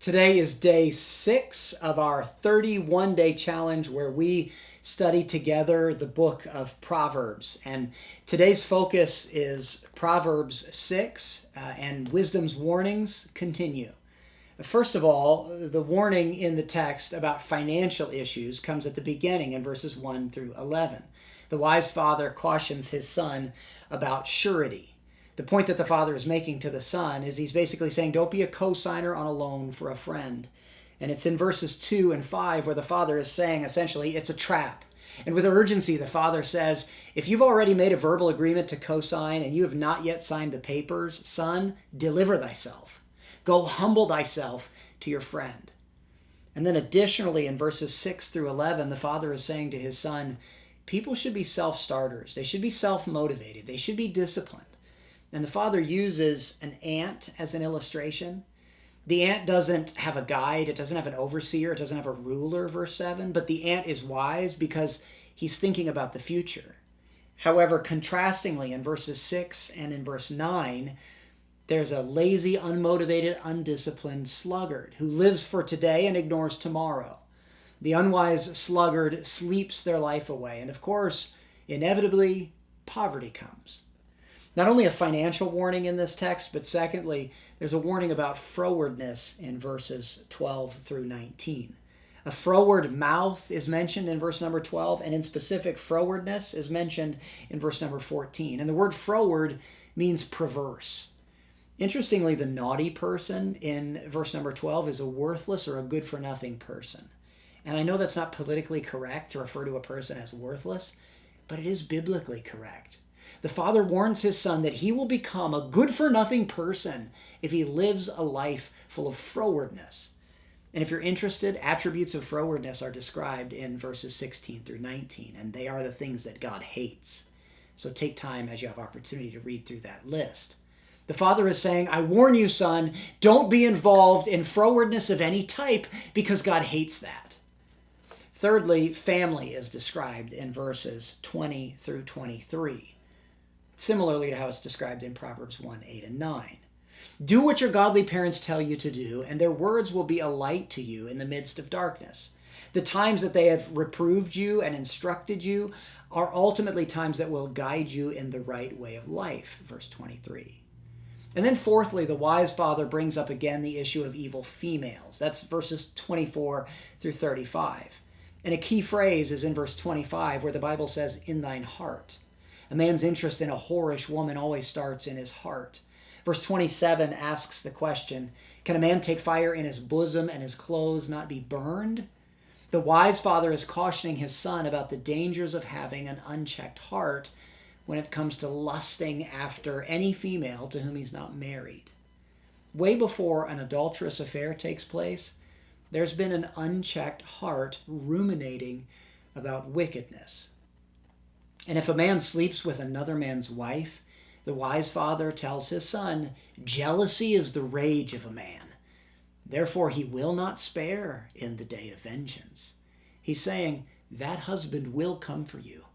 Today is day 6 of our 31-day challenge where we study together the book of Proverbs. And today's focus is Proverbs 6 and wisdom's warnings continue. First of all, the warning in the text about financial issues comes at the beginning in verses 1 through 11. The wise father cautions his son about surety. The point that the father is making to the son is he's basically saying, don't be a cosigner on a loan for a friend. And it's in verses 2 and 5 where the father is saying, essentially, it's a trap. And with urgency, the father says, if you've already made a verbal agreement to cosign and you have not yet signed the papers, son, deliver thyself. Go humble thyself to your friend. And then additionally, in verses 6 through 11, the father is saying to his son, people should be self-starters. They should be self-motivated. They should be disciplined. And the father uses an ant as an illustration. The ant doesn't have a guide. It doesn't have an overseer. It doesn't have a ruler, verse 7. But the ant is wise because he's thinking about the future. However, contrastingly, in verses 6 and in verse 9, there's a lazy, unmotivated, undisciplined sluggard who lives for today and ignores tomorrow. The unwise sluggard sleeps their life away. And of course, inevitably, poverty comes. Not only a financial warning in this text, but secondly, there's a warning about frowardness in verses 12 through 19. A froward mouth is mentioned in verse number 12, and in specific, frowardness is mentioned in verse number 14. And the word froward means perverse. Interestingly, the naughty person in verse number 12 is a worthless or a good-for-nothing person. And I know that's not politically correct to refer to a person as worthless, but it is biblically correct. The father warns his son that he will become a good-for-nothing person if he lives a life full of frowardness. And if you're interested, attributes of frowardness are described in verses 16 through 19, and they are the things that God hates. So take time as you have opportunity to read through that list. The father is saying, I warn you, son, don't be involved in frowardness of any type because God hates that. Thirdly, family is described in verses 20 through 23. Similarly to how it's described in Proverbs 1, 8, and 9. Do what your godly parents tell you to do, and their words will be a light to you in the midst of darkness. The times that they have reproved you and instructed you are ultimately times that will guide you in the right way of life, verse 23. And then fourthly, the wise father brings up again the issue of evil females. That's verses 24 through 35. And a key phrase is in verse 25 where the Bible says, in thine heart. A man's interest in a whorish woman always starts in his heart. Verse 27 asks the question, can a man take fire in his bosom and his clothes not be burned? The wise father is cautioning his son about the dangers of having an unchecked heart when it comes to lusting after any female to whom he's not married. Way before an adulterous affair takes place, there's been an unchecked heart ruminating about wickedness. And if a man sleeps with another man's wife, the wise father tells his son, jealousy is the rage of a man. Therefore he will not spare in the day of vengeance. He's saying that husband will come for you.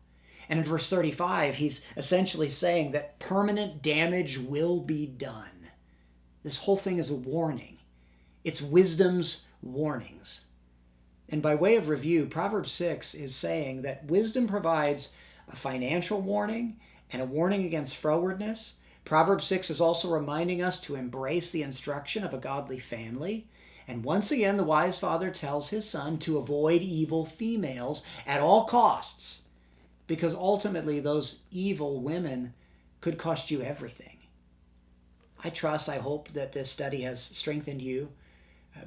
And in verse 35, he's essentially saying that permanent damage will be done. This whole thing is a warning. It's wisdom's warnings. And by way of review, Proverbs 6 is saying that wisdom provides a financial warning and a warning against frowardness. Proverbs 6 is also reminding us to embrace the instruction of a godly family. And once again, the wise father tells his son to avoid evil females at all costs, because ultimately those evil women could cost you everything. I hope that this study has strengthened you.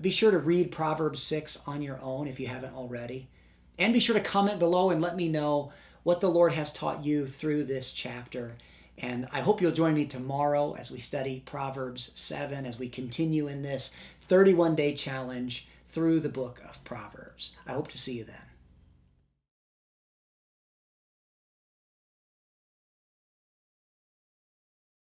Be sure to read Proverbs 6 on your own if you haven't already. And be sure to comment below and let me know what the Lord has taught you through this chapter. And I hope you'll join me tomorrow as we study Proverbs 7, as we continue in this 31-day challenge through the book of Proverbs. I hope to see you then.